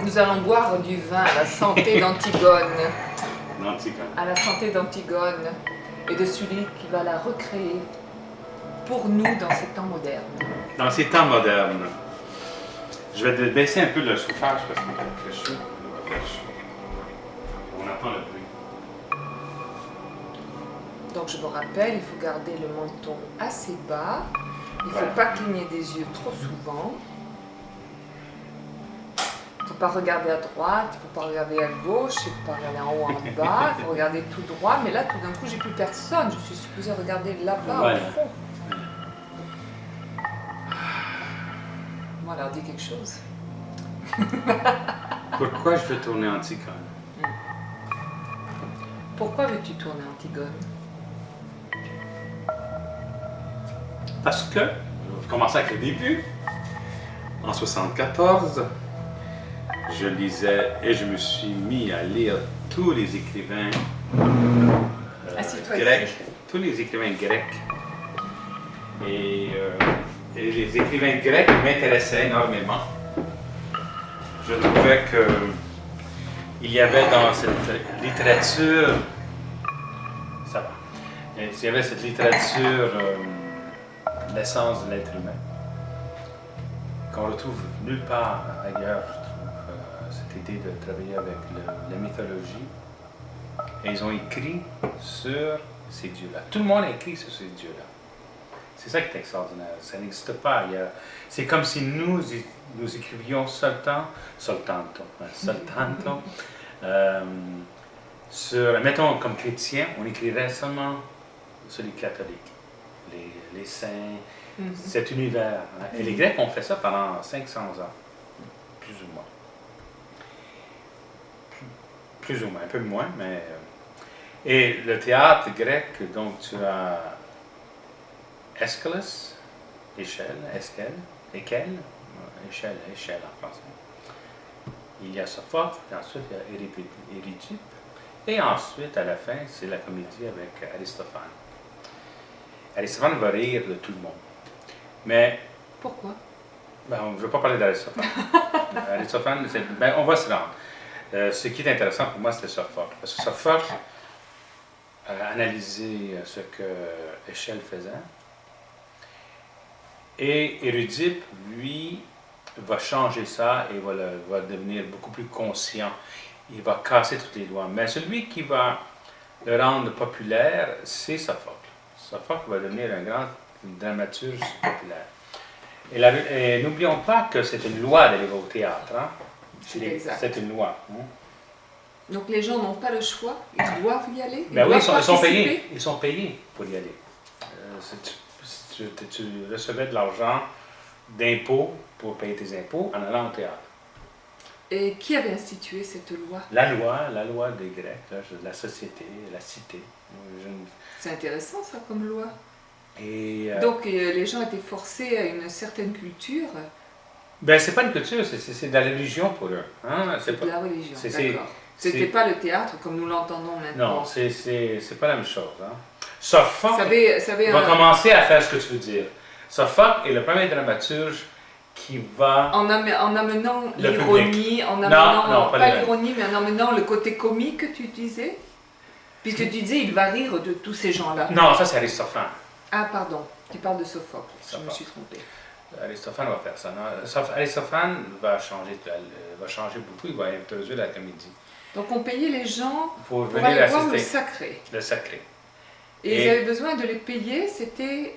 Nous allons boire du vin à la santé d'Antigone. D'Antigone. À la santé d'Antigone et de celui qui va la recréer pour nous dans ces temps modernes. Dans ces temps modernes, je vais baisser un peu le chauffage parce qu'il fait très chaud. Il va faire chaud. On entend le bruit. Donc je me rappelle, il faut garder le menton assez bas. Il ne faut Voilà. pas cligner des yeux trop souvent. Il ne faut pas regarder à droite, il ne faut pas regarder à gauche, il ne faut pas regarder en haut, en bas, il faut regarder tout droit. Mais là, tout d'un coup, j'ai plus personne. Je suis supposée regarder là-bas, Voilà. au fond. Bon, alors dis quelque chose. Pourquoi je veux tourner Antigone? Pourquoi veux-tu tourner Antigone? Parce que, je vais commencer avec le début. En 1974, je lisais et je me suis mis à lire tous les écrivains Assieds-toi grecs. ici. Tous les écrivains grecs. Et les écrivains grecs m'intéressaient énormément. Je trouvais que il y avait dans cette littérature, ça va, il y avait cette littérature, l'essence de l'être humain, qu'on retrouve nulle part ailleurs, je trouve, cette idée de travailler avec la mythologie. Et ils ont écrit sur ces dieux-là. Tout le monde a écrit sur ces dieux-là. C'est ça qui est extraordinaire. Ça n'existe pas ailleurs. C'est comme si nous écrivions soltanto, sur, mettons comme chrétien, on écrirait seulement sur les catholiques, les saints, cet univers. Et les Grecs ont fait ça pendant 500 ans, plus ou moins. Plus ou moins, un peu moins, mais... Et le théâtre grec, donc tu as Aeschylus, échelle en français. Il y a Sophocle, et ensuite il y a Eurydice, et ensuite à la fin c'est la comédie avec Aristophane. Aristophane va rire de tout le monde. Mais Pourquoi? ben, on ne veut pas parler d'Aristophane. Aristophane, ben, on va se rendre. Ce qui est intéressant pour moi, c'était Sophocle. Parce que Sophocle a analysé ce que Échelle faisait. Et Eurydice, lui, va changer ça et va devenir beaucoup plus conscient. Il va casser toutes les lois. Mais celui qui va le rendre populaire, c'est Sophocle. Sophocle va devenir un grand dramaturge populaire. Et n'oublions pas que c'est une loi d'aller au théâtre. Hein? C'est une loi. Hein? Donc les gens n'ont pas le choix, ils doivent y aller. Ben oui, ils sont participer. payés. Ils sont payés pour y aller. Tu recevais de l'argent d'impôts pour payer tes impôts en allant au théâtre. Et qui avait institué cette loi? La loi des Grecs, là, la société, la cité. C'est intéressant ça comme loi. Et, donc les gens étaient forcés à une certaine culture. Ben c'est pas une culture, c'est de la religion pour eux. Hein? C'est de la religion, d'accord. C'est C'était pas le théâtre comme nous l'entendons maintenant. Non, c'est pas la même chose. Hein? Sophocle va commencer à faire ce que tu veux dire. Sophocle est le premier dramaturge qui va... En amenant l'ironie, en amenant, pas l'ironie, mais en amenant le côté comique que tu disais. Puisque tu disais, il va rire de tous ces gens-là. Non, ça c'est Aristophane. Ah pardon, tu parles de Sophocle, je me suis trompée. Aristophane va faire ça. Non? Aristophane va changer beaucoup, il va introduire la comédie. Donc on payait les gens pour aller voir le sacré. Le sacré. Et ils avaient besoin de les payer, c'était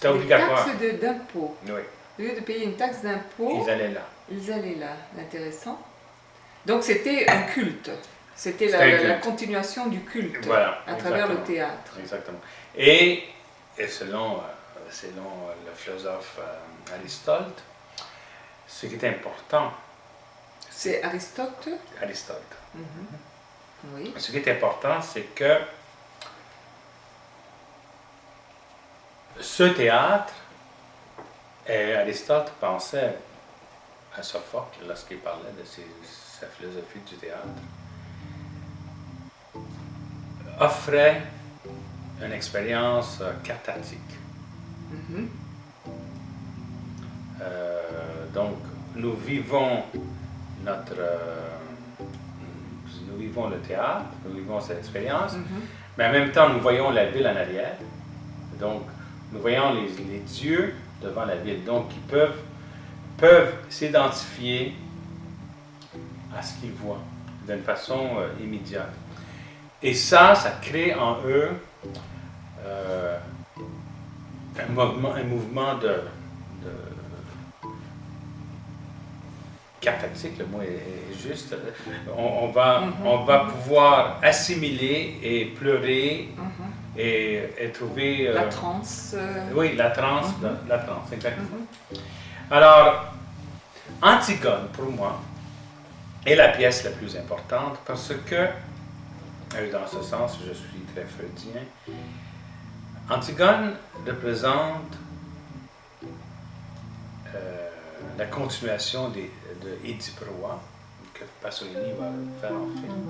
obligatoire. Des taxes d'impôt. Oui. Au lieu de payer une taxe d'impôt, ils allaient là. Ils allaient là, intéressant. Donc c'était un culte. C'était la continuation du culte à travers le théâtre. Exactement. Et selon le philosophe Aristote, ce qui est important... C'est Aristote? Aristote. Oui. Ce qui est important, c'est que ce théâtre, et Aristote pensait à Sophocle lorsqu'il parlait de sa philosophie du théâtre, offrait une expérience cathartique. Donc, nous vivons nous vivons le théâtre, nous vivons cette expérience, mais en même temps, nous voyons la ville en arrière. Donc, nous voyons les dieux devant la ville, donc qui peuvent s'identifier à ce qu'ils voient d'une façon immédiate. Et ça crée en eux un mouvement de cathartique, le mot est juste. On va pouvoir assimiler et pleurer et trouver... la transe. Oui, la transe, exactement. Alors, Antigone, pour moi, est la pièce la plus importante parce que, dans ce sens, je suis très freudien, Antigone représente la continuation de Édipe Roi, que Pasolini va faire en film.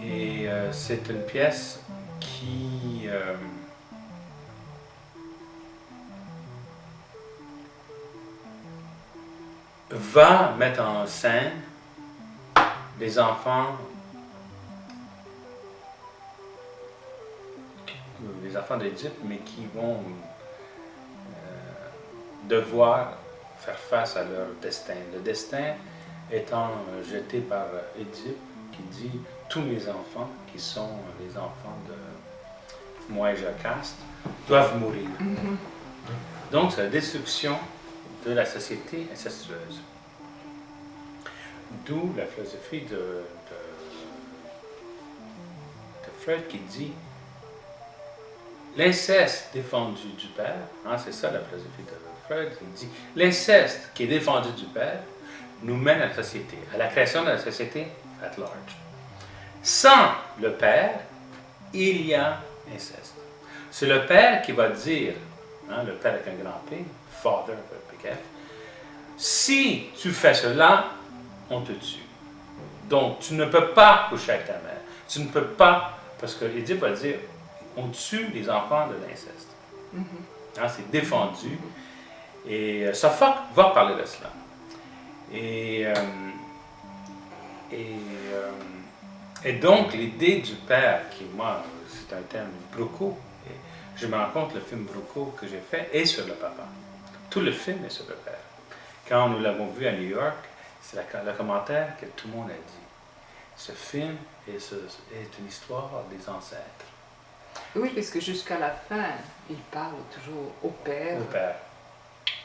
Et c'est une pièce qui va mettre en scène des enfants d'Égypte, mais qui vont devoir faire face à leur destin. Le destin étant jeté par Édipe, qui dit « Tous mes enfants, qui sont les enfants de moi et Jocaste, doivent mourir. » Donc, c'est la destruction de la société incestueuse. D'où la philosophie de Freud qui dit l'inceste défendu du père, c'est ça la philosophie de Freud, il dit l'inceste qui est défendu du père nous mène à la société, à la création de la société at large. Sans le père, il y a inceste. C'est le père qui va dire, le père avec un grand P, father avec un F, si tu fais cela, on te tue. Donc, tu ne peux pas coucher avec ta mère. Tu ne peux pas, parce que Édipe va dire, on tue les enfants de l'inceste. C'est défendu. Et Sophocle va parler de cela. Et donc, l'idée du père, qui, moi, c'est un thème Broco, et je me rends compte, le film Broco que j'ai fait est sur le papa. Tout le film est sur le père. Quand nous l'avons vu à New York, c'est le commentaire que tout le monde a dit. Ce film est une histoire des ancêtres. Oui, parce que jusqu'à la fin, il parle toujours au père. Au père.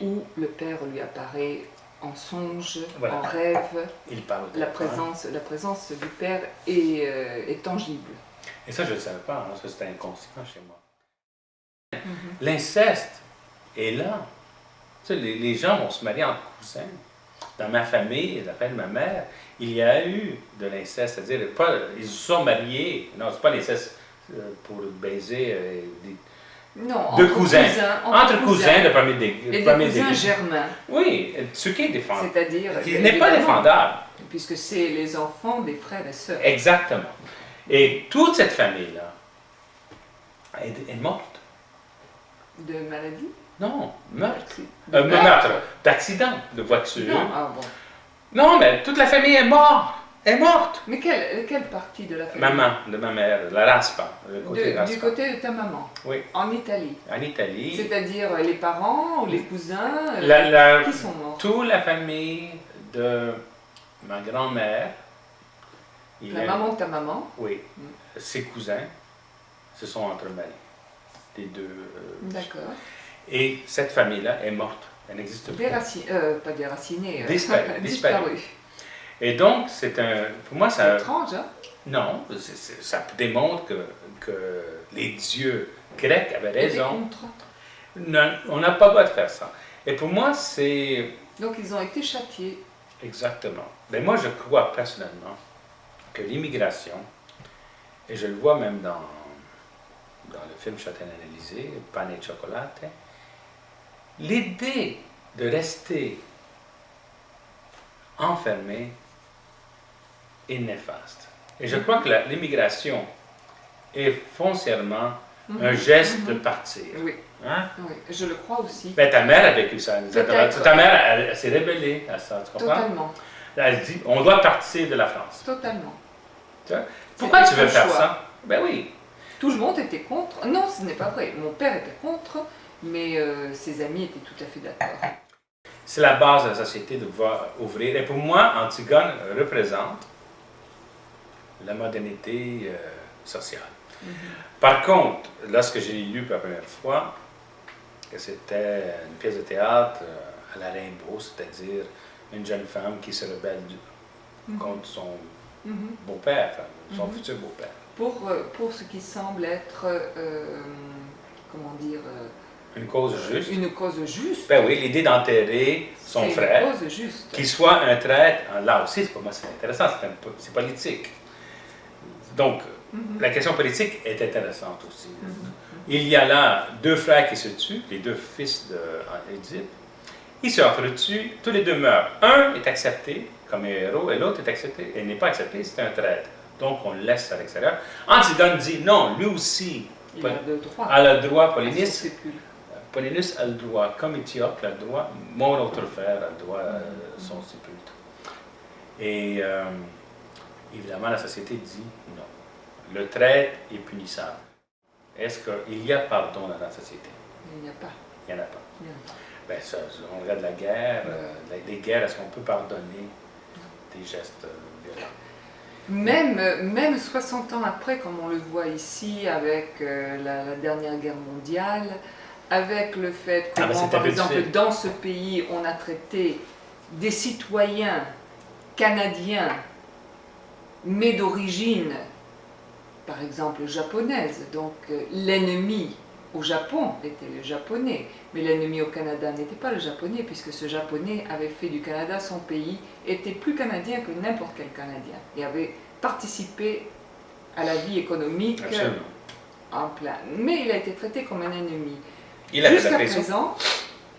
Où le père lui apparaît en songe, voilà. En rêve. Il parle la présence du père est tangible. Et ça, je ne le savais pas, parce que c'était inconscient chez moi. L'inceste est là. Tu sais, les gens vont se marier entre cousins. Dans ma famille, la famille de ma mère, il y a eu de l'inceste. C'est-à-dire, ils se sont mariés. Non, c'est pas l'inceste pour baiser non, deux cousins. Entre cousins, le premier des cousins germains. Oui, ce qui est défendable. C'est-à-dire... Qui n'est pas défendable. Puisque c'est les enfants des frères et sœurs. Exactement. Et toute cette famille-là est morte. De maladie? Non, meurtre. Meurtre, d'accident, de voiture. Non, bon. Non, mais toute la famille est morte. Est morte. Mais quelle partie de la famille? Maman, de ma mère, la Raspa. Du côté de ta maman? Oui. En Italie? En Italie. C'est-à-dire les parents ou les cousins qui sont morts? Toute la famille de ma grand-mère. La maman de ta maman? Oui. Ses cousins se sont entremêlés. Les deux. D'accord. Et cette famille-là est morte. Elle n'existe plus. Pas déracinée. Disparue. Et donc, pour moi, ça... C'est étrange, hein? Non, ça démontre que les dieux grecs avaient raison. Non, on n'a pas le droit de faire ça. Et pour moi, c'est... Donc, ils ont été châtiés. Exactement. Mais moi, je crois personnellement que l'immigration, et je le vois même dans le film Châtelain analysé, Pane e Cioccolate, l'idée de rester enfermé est néfaste. Et je crois que l'immigration est foncièrement un geste de partir. Oui. Hein? Oui, je le crois aussi. Ben, ta mère a vécu ça. Ta mère elle s'est rébellée à ça, tu comprends? Totalement. Elle dit, on doit partir de la France. Totalement. Pourquoi tu veux faire ça? Ben oui. Tout le monde était contre. Non, ce n'est pas vrai. Mon père était contre, mais ses amis étaient tout à fait d'accord. C'est la base de la société de pouvoir ouvrir. Et pour moi, Antigone représente la modernité sociale. Par contre, lorsque j'ai lu pour la première fois que c'était une pièce de théâtre à la Rimbaud, c'est-à-dire une jeune femme qui se rebelle contre son beau-père, enfin, son futur beau-père. Pour ce qui semble être, comment dire... une cause juste. Une cause juste. Ben oui, l'idée d'enterrer son frère, une cause juste. Qu'il soit un traître, là aussi, pour moi c'est intéressant, c'est politique. Donc, la question politique est intéressante aussi. Il y a là deux frères qui se tuent, les deux fils d'Édipe. Ils se entretuent, tous les deux meurent. Un est accepté comme héros et l'autre est accepté et n'est pas accepté, c'est un traître. Donc on le laisse à l'extérieur. Antigone dit non, lui aussi il a le droit, Polynice a le droit, comme Étiope a le droit, mon autre frère a le droit à son sépulcre. Et évidemment, la société dit non. Le traître est punissable. Est-ce qu'il y a pardon dans la société? Il n'y a pas. Il n'y en a pas. Ben ça, on regarde la guerre, les guerres, est-ce qu'on peut pardonner des gestes violents? Même 60 ans après, comme on le voit ici, avec la dernière guerre mondiale, avec le fait que, par exemple, dans ce pays, on a traité des citoyens canadiens, mais d'origine, par exemple, japonaise. Donc, l'ennemi au Japon était le japonais, mais l'ennemi au Canada n'était pas le japonais, puisque ce japonais avait fait du Canada son pays, était plus canadien que n'importe quel Canadien, et avait participé à la vie économique en plein. Mais il a été traité comme un ennemi. Jusqu'à présent,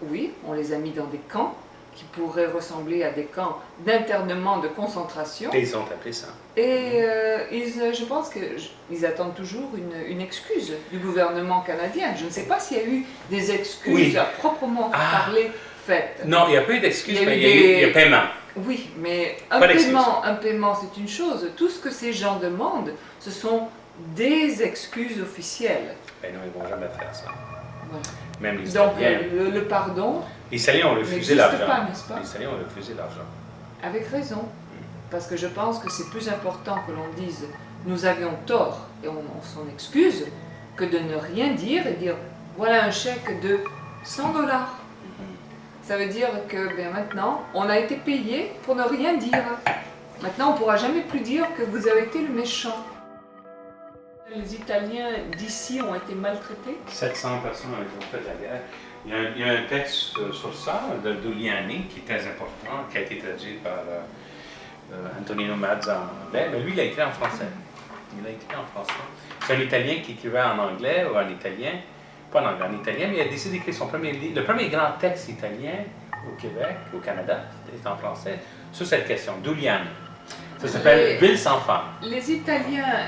oui, on les a mis dans des camps qui pourraient ressembler à des camps d'internement de concentration. Et ils ont appelé ça. Et je pense qu'ils attendent toujours une excuse du gouvernement canadien. Je ne sais pas s'il y a eu des excuses à proprement parler faites. Non, il n'y a pas eu d'excuses, mais il y a paiement. Oui, mais un paiement c'est une chose. Tout ce que ces gens demandent, ce sont des excuses officielles. Ben non, ils ne vont jamais faire ça. Voilà. Même les Italiens. Donc le pardon. Les Italiens ont refusé l'argent. Les Italiens ont refusé l'argent. Avec raison. Parce que je pense que c'est plus important que l'on dise nous avions tort et on s'en excuse que de ne rien dire et dire voilà un chèque de $100. Ça veut dire que maintenant on a été payé pour ne rien dire. Maintenant on ne pourra jamais plus dire que vous avez été le méchant. Les Italiens d'ici ont été maltraités. 700 personnes ont fait la guerre. Il y a un texte sur ça de Giuliani qui est très important, qui a été traduit par Antonino Mazza en anglais, mais lui il a écrit en français. Il a écrit en français. C'est un Italien qui écrivait en anglais ou en italien, pas en anglais, en italien, mais il a décidé d'écrire son premier livre. Le premier grand texte italien au Québec, au Canada, c'est en français, sur cette question, Giuliani. Ça s'appelle Ville sans femme. Les Italiens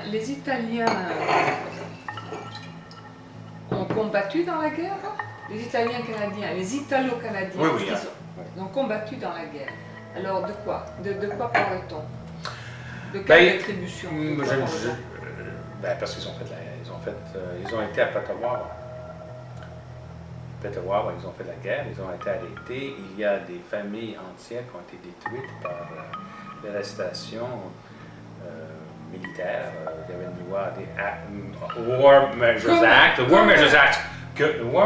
ont combattu dans la guerre. Les Italiens canadiens, les Italo-Canadiens, ils ont combattu dans la guerre. Alors de quoi? De quoi parle-t-on? De quelle rétribution? Parce qu'ils ils ont été à Petawawa. Petawawa, ils ont fait la guerre, ils ont été arrêtés. Il y a des familles entières qui ont été détruites par l'arrestation militaire. Il y avait une loi, des War Measures Act. Le War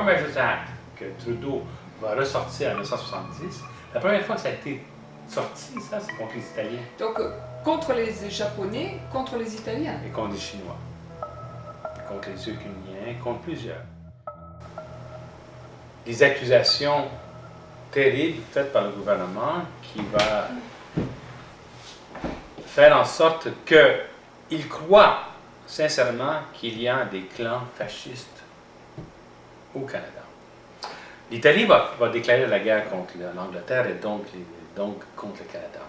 Measures Act que Trudeau va ressortir en 1970, la première fois que ça a été sorti, ça, c'est contre les Italiens. Donc, contre les Japonais, contre les Italiens. Et contre les Chinois. Et contre les Ukrainiens, contre plusieurs. Des accusations terribles faites par le gouvernement qui va faire en sorte qu'il croit sincèrement qu'il y a des clans fascistes au Canada. L'Italie va déclarer la guerre contre l'Angleterre et donc contre le Canada.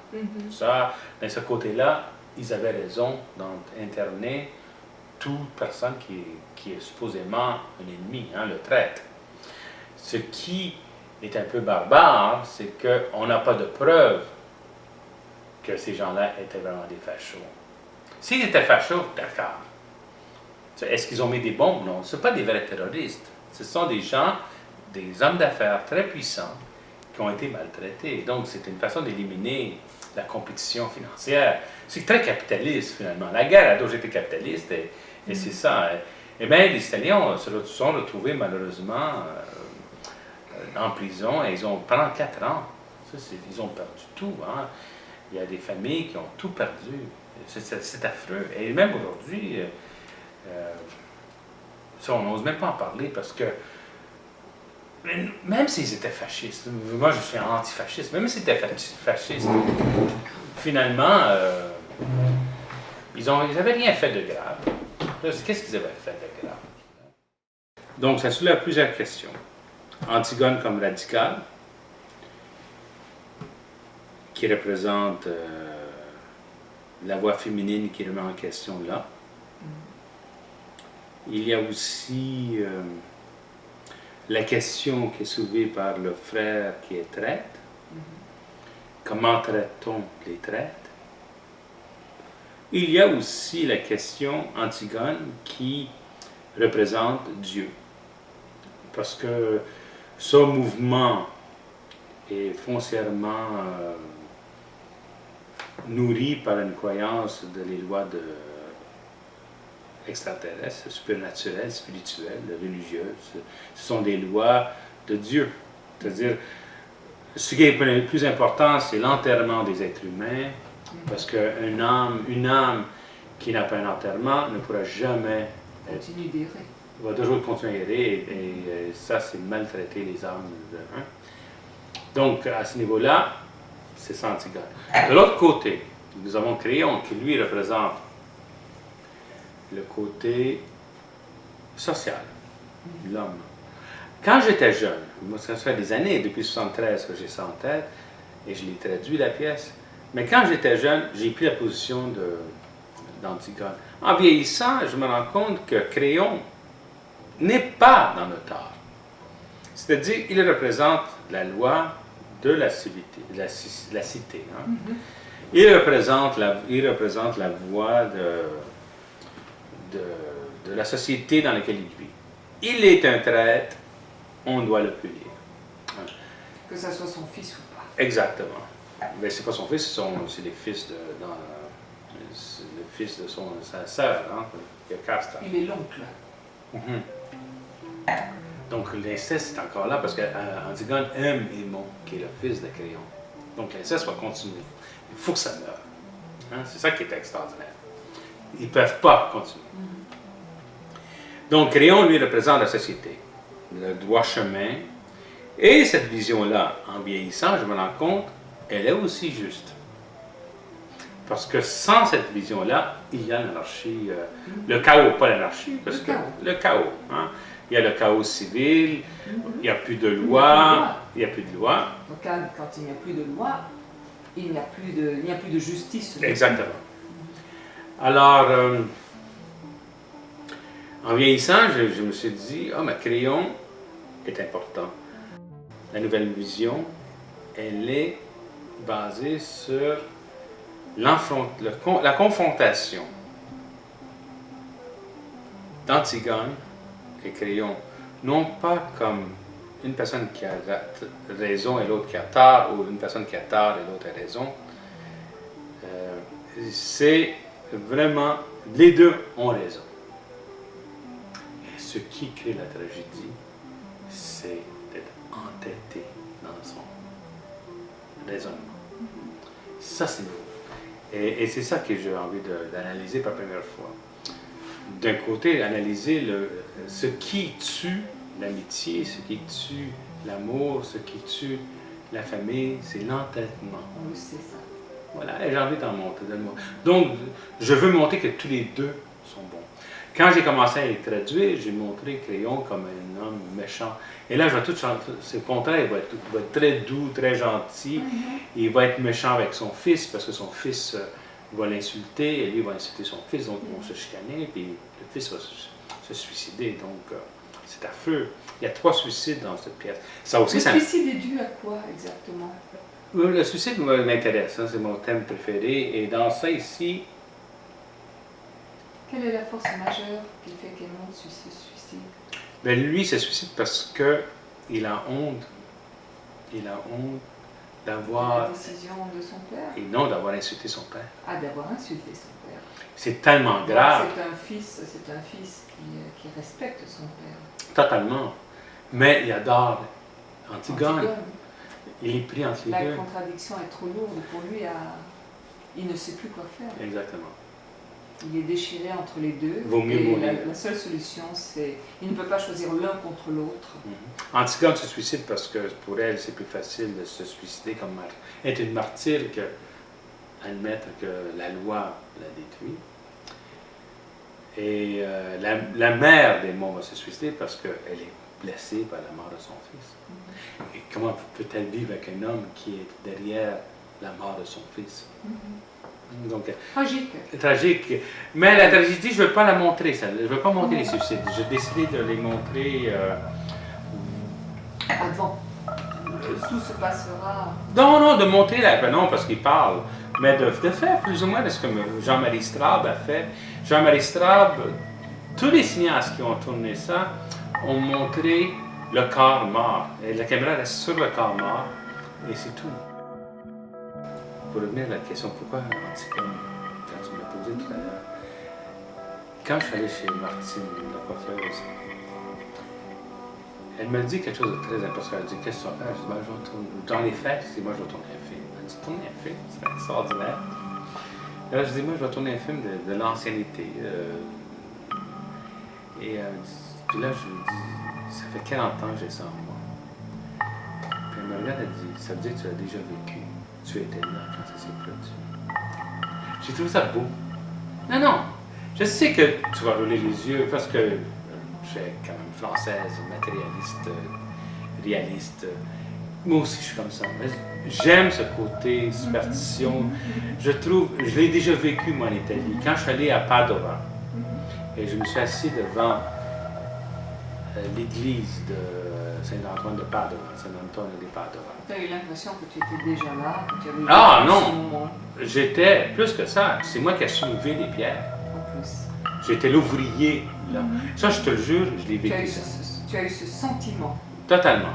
Ça, de ce côté-là, ils avaient raison d'interner toute personne qui est supposément un ennemi, le traître. Ce qui est un peu barbare, c'est qu'on n'a pas de preuves que ces gens-là étaient vraiment des fachos. S'ils étaient fachos, d'accord. Est-ce qu'ils ont mis des bombes? Non, ce ne sont pas des vrais terroristes. Ce sont des gens, des hommes d'affaires très puissants qui ont été maltraités. Donc, c'est une façon d'éliminer la compétition financière. C'est très capitaliste, finalement. La guerre a toujours été capitaliste, et c'est ça. Et bien, les Italiens se sont retrouvés, malheureusement, en prison, et ils ont, pendant 4 ans, ils ont perdu tout. Hein. Il y a des familles qui ont tout perdu. C'est affreux. Et même aujourd'hui, on n'ose même pas en parler parce que même s'ils étaient fascistes, moi je suis antifasciste, même s'ils étaient fascistes, finalement, ils n'avaient rien fait de grave. Qu'est-ce qu'ils avaient fait de grave? Donc ça soulève plusieurs questions. Antigone comme radicale, qui représente la voix féminine qui remet en question là. Il y a aussi la question qui est soulevée par le frère qui est traître. Comment traite-t-on les traîtres? Il y a aussi la question Antigone qui représente Dieu. Parce que ce mouvement est foncièrement nourri par une croyance de les lois extraterrestres, supernaturelles, spirituelles, religieuses. Ce sont des lois de Dieu. C'est-à-dire, ce qui est le plus important, c'est l'enterrement des êtres humains, parce qu'une âme qui n'a pas un enterrement ne pourra jamais continuer d'errer. Va toujours continuer à errer, et ça, c'est maltraiter les âmes. Donc, à ce niveau-là, c'est ça Antigone. De l'autre côté, nous avons Créon, qui lui représente le côté social, l'homme. Quand j'étais jeune, moi ça fait des années, depuis 1973 que j'ai ça en tête, et je l'ai traduit la pièce, mais quand j'étais jeune, j'ai pris la position d'Antigone. En vieillissant, je me rends compte que Créon n'est pas dans le tort. C'est-à-dire, il représente la loi de la civilité, la cité. Hein? Il représente la voie de la société dans laquelle il vit. Il est un traître, on doit le punir. Hein? Que ça soit son fils ou pas. Exactement. Mais c'est pas son fils, c'est le fils de sa sœur, hein, qui est Castor. Il est l'oncle. Donc l'inceste est encore là parce qu'Antigone aime Aimon, qui est le fils de Créon. Donc l'inceste va continuer. Il faut que ça meure. Hein? C'est ça qui est extraordinaire. Ils ne peuvent pas continuer. Donc Créon, lui, représente la société, le droit chemin. Et cette vision-là, en vieillissant, je me rends compte, elle est aussi juste. Parce que sans cette vision-là, il y a l'anarchie, le chaos, pas l'anarchie, parce que le chaos. Hein? Il y a le chaos civil, il n'y a plus de loi, il n'y a plus de loi. Donc quand il n'y a plus de loi, il n'y a plus de justice. Exactement. Alors, en vieillissant, je me suis dit, mais Créon est important. La nouvelle vision, elle est basée sur la confrontation d'Antigone et Créon, non pas comme une personne qui a raison et l'autre qui a tort, ou une personne qui a tort et l'autre a raison. C'est vraiment, les deux ont raison. Et ce qui crée la tragédie, c'est d'être entêté dans son raisonnement. Ça, c'est nouveau. Et c'est ça que j'ai envie d'analyser pour la première fois. D'un côté, analyser ce qui tue l'amitié, ce qui tue l'amour, ce qui tue la famille, c'est l'entêtement. Oui, c'est ça. Voilà, et j'ai envie d'en montrer. Donc, je veux montrer que tous les deux sont bons. Quand j'ai commencé à les traduire, j'ai montré Créon comme un homme méchant. Et là, je vais tout changer. C'est le contraire, il va être très doux, très gentil. Il va être méchant avec son fils, parce que son fils va l'insulter, et lui va insulter son fils, donc ils vont se chicaner, puis le fils va se suicider. Donc, c'est affreux. Il y a 3 suicides dans cette pièce. Ça aussi, le suicide est dû à quoi exactement? Le suicide m'intéresse, hein, c'est mon thème préféré. Et dans ça ici... Quelle est la force majeure qui fait qu'Edmond se suicide? Ben lui, il se suicide parce qu'il a honte. Il a honte d'avoir... La décision de son père? Et non, d'avoir insulté son père. Ah, d'avoir insulté son père. C'est tellement grave. C'est un fils qui respecte son père. Totalement. Mais il adore Antigone. Il est pris entre les deux. La contradiction est trop lourde pour lui. Il ne sait plus quoi faire. Exactement. Il est déchiré entre les deux. Vaut mieux mourir. La seule solution, c'est... Il ne peut pas choisir l'un contre l'autre. Antigone se suicide parce que pour elle, c'est plus facile de se suicider comme être une martyre que admettre que la loi la détruit. Et la mère d'Edmond va se suicider parce qu'elle est blessée par la mort de son fils. Et comment peut-elle vivre avec un homme qui est derrière la mort de son fils? Donc, tragique. Tragique. Mais la tragédie, je ne veux pas la montrer. Je ne veux pas montrer les suicides. J'ai décidé de les montrer... Avant. Tout se passera... Non, de montrer... non, parce qu'il parle. Mais de faire plus ou moins de ce que Jean-Marie Straub a fait. Jean-Marie Straub, tous les cinéastes qui ont tourné ça ont montré le corps mort. Et la caméra reste sur le corps mort. Et c'est tout. Pour revenir à la question, pourquoi Antigone, quand tu me l'as posé tout à l'heure, quand je suis allé chez Martine, la coiffeuse, elle me dit quelque chose de très important. Elle dit, qu'est-ce que tu vas faire? Je dis, je vais tourner. Dans les fêtes, je dis, moi, je vais tourner un film. Elle dit, tourner un film? C'est extraordinaire. Et là, je dis, moi, je vais tourner un film de l'ancienneté. Puis là, je lui dis, ça fait 40 ans que j'ai ça en moi. Puis elle me regarde, elle dit, ça veut dire que tu l'as déjà vécu. Tu étais là quand ça s'est produit. J'ai trouvé ça beau. Non, je sais que tu vas rouler les yeux parce que je suis quand même française, matérialiste, réaliste. Moi aussi, je suis comme ça. J'aime ce côté superstition. Je l'ai déjà vécu, moi, en Italie. Quand je suis allé à Padova, et je me suis assis devant l'église de Saint-Antoine de Padova, Saint-Antoine de Padova. Tu as eu l'impression que tu étais déjà là, que tu avais Ah non! J'étais, plus que ça, c'est moi qui ai soulevé les pierres. En plus. J'étais l'ouvrier, là. Ça, je te le jure, je l'ai vécu. Tu as eu ce sentiment. Totalement.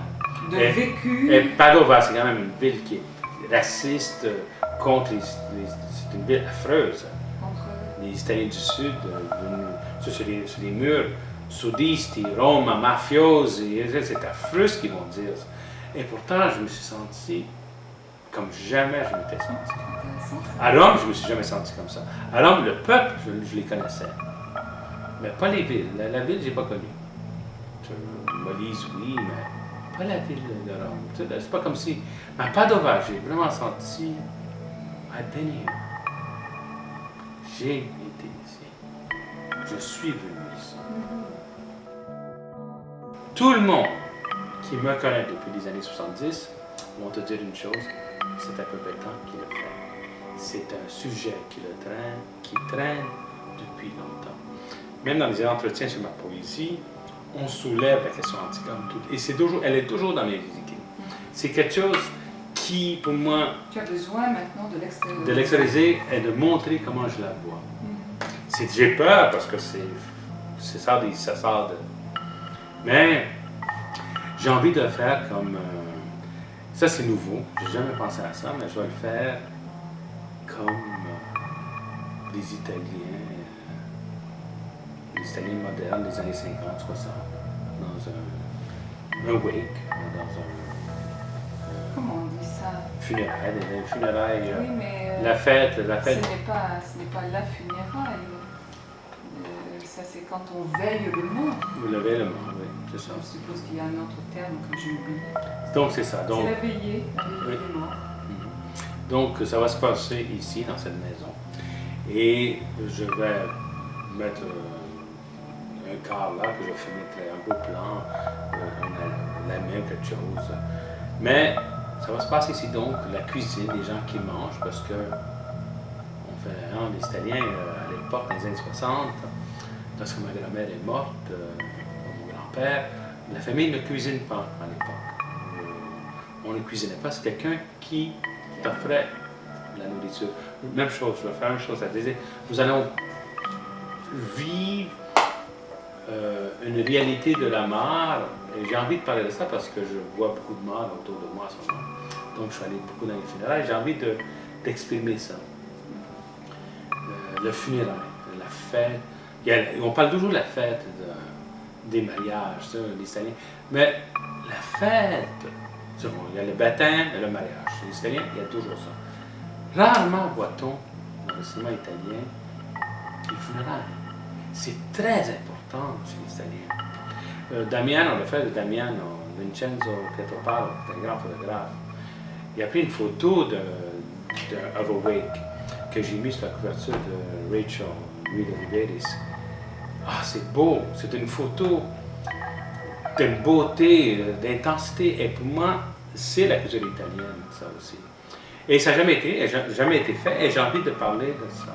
De vécu. Et Padova, c'est quand même une ville qui est raciste contre c'est une ville affreuse. Contre les Italiens du Sud, sur les murs, sudisti, Roma, mafiosi, c'est affreux ce qu'ils vont dire. Et pourtant, je me suis senti comme jamais je m'étais senti. À Rome, je ne me suis jamais senti comme ça. À Rome, le peuple, je les connaissais. Mais pas les villes. La ville, je n'ai pas connue. Molise, oui, mais pas la ville de Rome. C'est pas comme si... À Padova, j'ai vraiment senti... I've been here. J'ai été ici. Je suis venu ici. Tout le monde qui me connaît depuis les années 70 vont te dire une chose, c'est à peu près temps qu'il le fait. C'est un sujet qui traîne depuis longtemps. Même dans les entretiens sur ma poésie, on soulève la question Antigone. Et elle est toujours dans mes écrits. C'est quelque chose qui, pour moi... Tu as besoin maintenant de l'extérioriser. De l'extérioriser et de montrer comment je la vois. J'ai peur parce que ça sort de... Mais j'ai envie de le faire comme... ça, c'est nouveau. J'ai jamais pensé à ça, mais je vais le faire comme les Italiens modernes des années 50, 60, dans un wake, dans un... Comment on dit ça? Funérailles. Oui, mais... La fête. Ce n'est pas la funéraille. Ça, c'est quand on veille le mort. Vous levez le mort, oui, c'est ça. Je suppose qu'il y a un autre terme que j'ai oublié. Donc, c'est ça. C'est la veillée des morts. Donc, ça va se passer ici, dans cette maison. Et je vais mettre un cadre là, que je vais filmer un beau plan, la main, quelque chose. Mais ça va se passer ici, donc, la cuisine, les gens qui mangent, parce que les Italiens, à l'époque, dans les années 60, lorsque ma grand-mère est morte, mon grand-père, la famille ne cuisine pas à l'époque. on ne cuisinait pas, c'est quelqu'un qui t'offrait la nourriture. Même chose, je vais faire la même chose à dire. Nous allons vivre une réalité de la mort. Et j'ai envie de parler de ça parce que je vois beaucoup de morts autour de moi en ce moment. Donc je suis allé beaucoup dans les funérailles. J'ai envie d'exprimer ça. Le funérail, la fête. On parle toujours de la fête des mariages, ça, les Italiens. Mais la fête, il y a le baptême et le mariage. Chez les Italiens, il y a toujours ça. Rarement voit-on dans le cinéma italien les funérailles. C'est très important chez les Italiens. Damiano, le frère de Damiano, Vincenzo Pietropalo, qui est un grand photographe, il a pris une photo de Of a Wake que j'ai mis sur la couverture de Rachel Louis Oliveris. Ah, c'est beau, c'est une photo d'une beauté, d'intensité, et pour moi, c'est la culture italienne, ça aussi. Et ça n'a jamais été fait, et j'ai envie de parler de ça.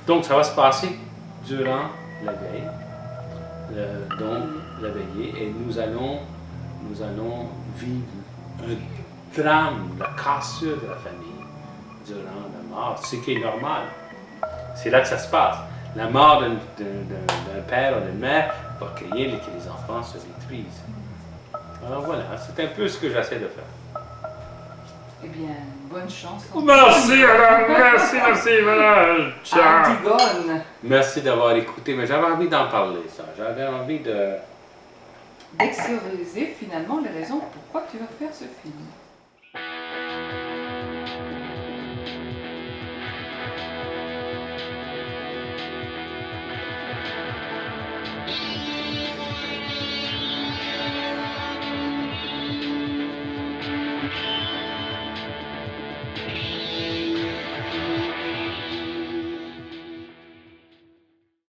Donc, ça va se passer durant la veille, donc la veillée, et nous allons vivre un drame, la cassure de la famille durant la mort, ce qui est normal. C'est là que ça se passe. La mort d'un père ou d'une mère va créer que les enfants se détruisent. Alors voilà, c'est un peu ce que j'essaie de faire. Eh bien, bonne chance. Merci, madame, merci, madame. Ciao. Antigone. Merci d'avoir écouté, mais j'avais envie d'en parler, ça. J'avais envie d'extérioriser finalement les raisons pourquoi tu vas faire ce film.